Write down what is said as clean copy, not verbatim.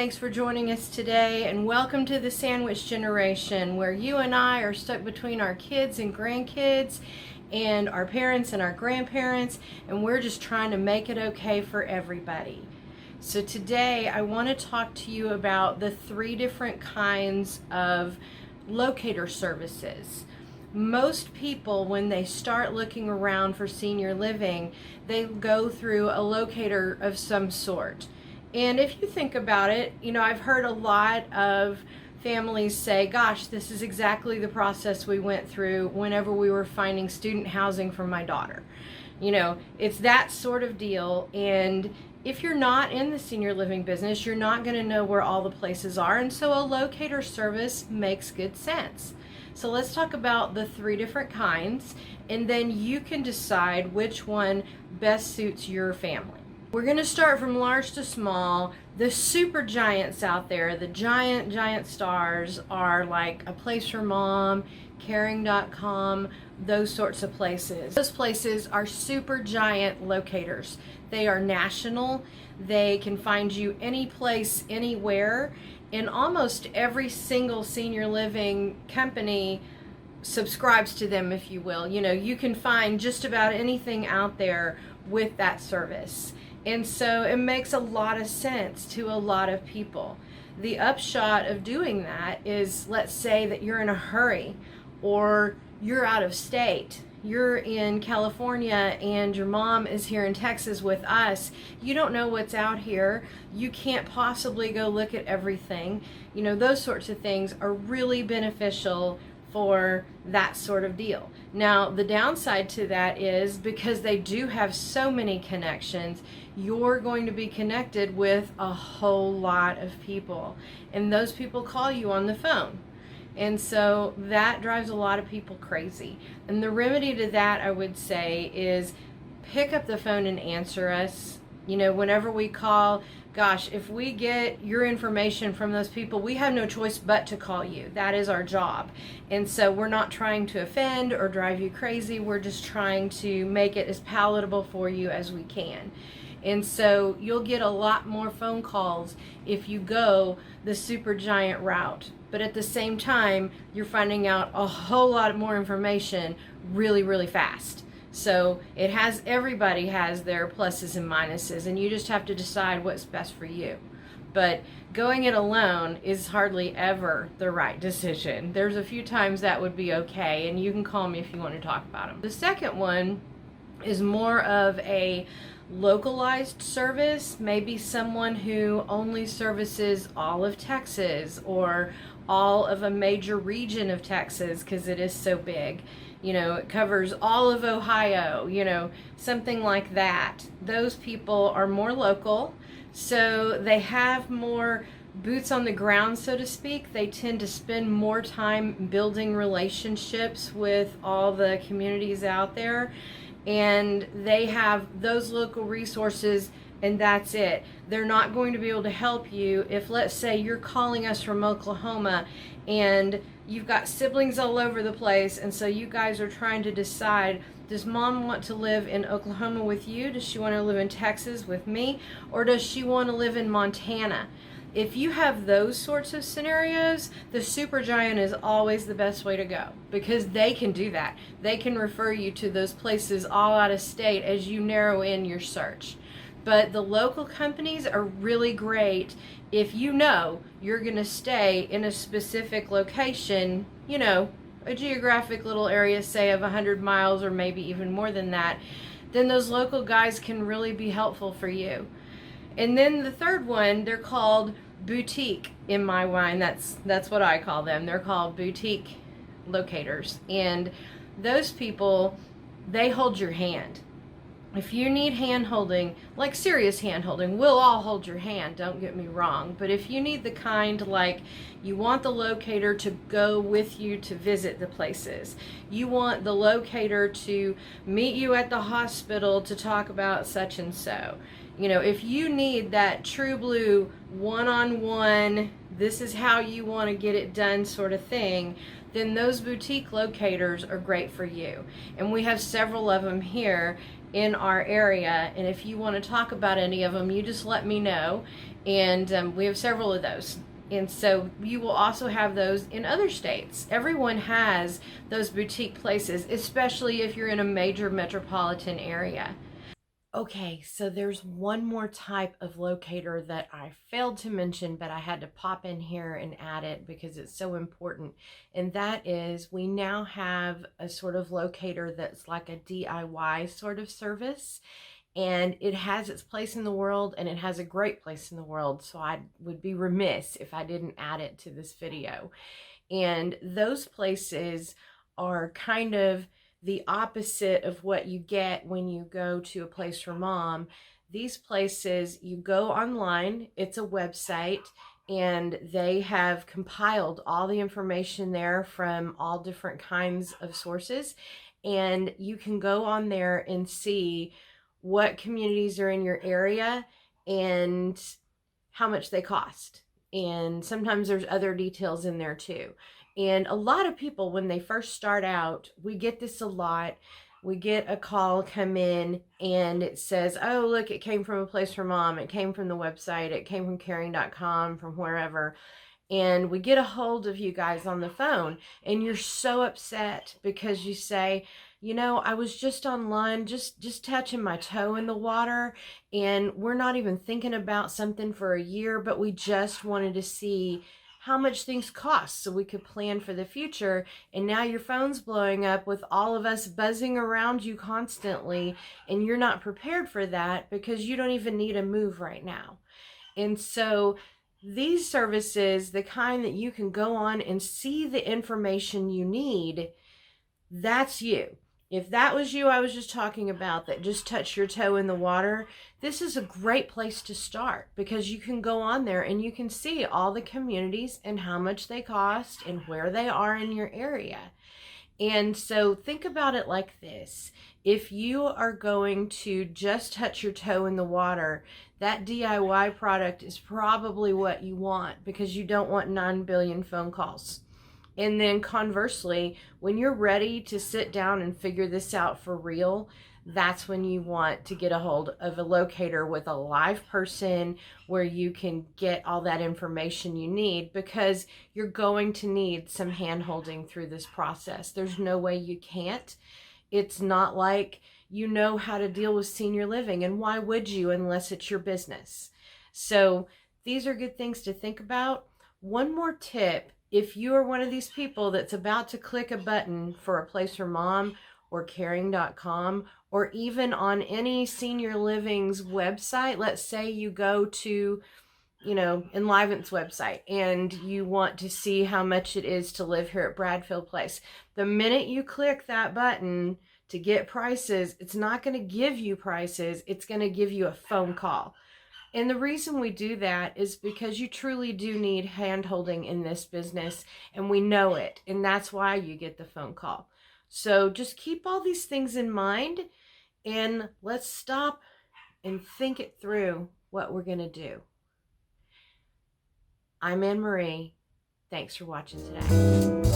Thanks for joining us today, and welcome to the sandwich generation, where you and I are stuck between our kids and grandkids and our parents and our grandparents, and we're just trying to make it okay for everybody. So today I want to talk to you about the 3 different kinds of locator services. Most people, when they start looking around for senior living, they go through a locator of some sort. And if you think about it, I've heard a lot of families say, gosh, this is exactly the process we went through whenever we were finding student housing for my daughter. It's that sort of deal. And if you're not in the senior living business, you're not going to know where all the places are. And so a locator service makes good sense. So let's talk about the 3 different kinds, and then you can decide which one best suits your family. We're going to start from large to small. The super giants out there, the giant stars, are like A Place for Mom, Caring.com, those sorts of places. Those places are super giant locators. They are national. They can find you any place, anywhere, and almost every single senior living company subscribes to them, if you will. You can find just about anything out there with that service. And so it makes a lot of sense to a lot of people. The upshot of doing that is, let's say that you're in a hurry, or you're out of state. You're in California and your mom is here in Texas with us. You don't know what's out here. You can't possibly go look at everything. Those sorts of things are really beneficial for that sort of deal. Now, the downside to that is, because they do have so many connections, you're going to be connected with a whole lot of people, and those people call you on the phone. And so that drives a lot of people crazy. And the remedy to that, I would say, is pick up the phone and answer us. Whenever we call, gosh, if we get your information from those people, we have no choice but to call you. That is our job. And so we're not trying to offend or drive you crazy. We're just trying to make it as palatable for you as we can. And so you'll get a lot more phone calls if you go the super giant route. But at the same time, you're finding out a whole lot more information really, really fast. So everybody has their pluses and minuses, and you just have to decide what's best for you. But going it alone is hardly ever the right decision. There's a few times that would be okay, and you can call me if you want to talk about them. The second one is more of a localized service, maybe someone who only services all of Texas or all of a major region of Texas, because it is so big. It covers all of Ohio, something like that. Those people are more local, so they have more boots on the ground, so to speak. They tend to spend more time building relationships with all the communities out there, and they have those local resources, and that's it. They're not going to be able to help you if, let's say, you're calling us from Oklahoma and you've got siblings all over the place, and so you guys are trying to decide, does mom want to live in Oklahoma with you? Does she want to live in Texas with me? Or does she want to live in Montana? If you have those sorts of scenarios, the supergiant is always the best way to go, because they can do that. They can refer you to those places all out of state as you narrow in your search. But the local companies are really great if you're going to stay in a specific location, a geographic little area, say of 100 miles or maybe even more than that. Then those local guys can really be helpful for you. And then the third one, they're called boutique in my mind. That's what I call them. They're called boutique locators. And those people, they hold your hand. If you need hand-holding, like serious hand-holding, we'll all hold your hand, don't get me wrong. But if you need the kind, like you want the locator to go with you to visit the places, you want the locator to meet you at the hospital to talk about such and so. If you need that true blue one-on-one, this is how you want to get it done sort of thing, then those boutique locators are great for you. And we have several of them here in our area, and if you want to talk about any of them, you just let me know, And we have several of those. And so you will also have those in other states. Everyone has those boutique places, especially if you're in a major metropolitan area. Okay, so there's one more type of locator that I failed to mention, but I had to pop in here and add it because it's so important. And that is, we now have a sort of locator that's like a DIY sort of service. And it has its place in the world, and it has a great place in the world. So I would be remiss if I didn't add it to this video. And those places are kind of the opposite of what you get when you go to a place for mom. These places, you go online, it's a website, and they have compiled all the information there from all different kinds of sources. And you can go on there and see what communities are in your area and how much they cost. And sometimes there's other details in there too. And a lot of people, when they first start out, we get this a lot. We get a call come in and it says, oh, look, it came from a place for mom. It came from the website. It came from caring.com, from wherever. And we get a hold of you guys on the phone and you're so upset because you say, you know, I was just online, just touching my toe in the water, and we're not even thinking about something for a year, but we just wanted to see how much things cost so we could plan for the future. And now your phone's blowing up with all of us buzzing around you constantly, and you're not prepared for that because you don't even need a move right now. And so these services, the kind that you can go on and see the information you need, that's you. If that was you I was just talking about, that just touched your toe in the water, this is a great place to start because you can go on there and you can see all the communities and how much they cost and where they are in your area. And so think about it like this. If you are going to just touch your toe in the water, that DIY product is probably what you want because you don't want 9 billion phone calls. And then conversely, when you're ready to sit down and figure this out for real, that's when you want to get a hold of a locator with a live person where you can get all that information you need, because you're going to need some hand holding through this process. There's no way you can't. It's not like you know how to deal with senior living, and why would you unless it's your business? So these are good things to think about. One more tip: if you are one of these people that's about to click a button for a place for mom or caring.com, or even on any senior living's website, let's say you go to, you know, Enliven's website and you want to see how much it is to live here at Bradfield Place. The minute you click that button to get prices, it's not going to give you prices. It's going to give you a phone call. And the reason we do that is because you truly do need hand holding in this business, and we know it. And that's why you get the phone call. So just keep all these things in mind, and let's stop and think it through what we're going to do. I'm Anne Marie. Thanks for watching today.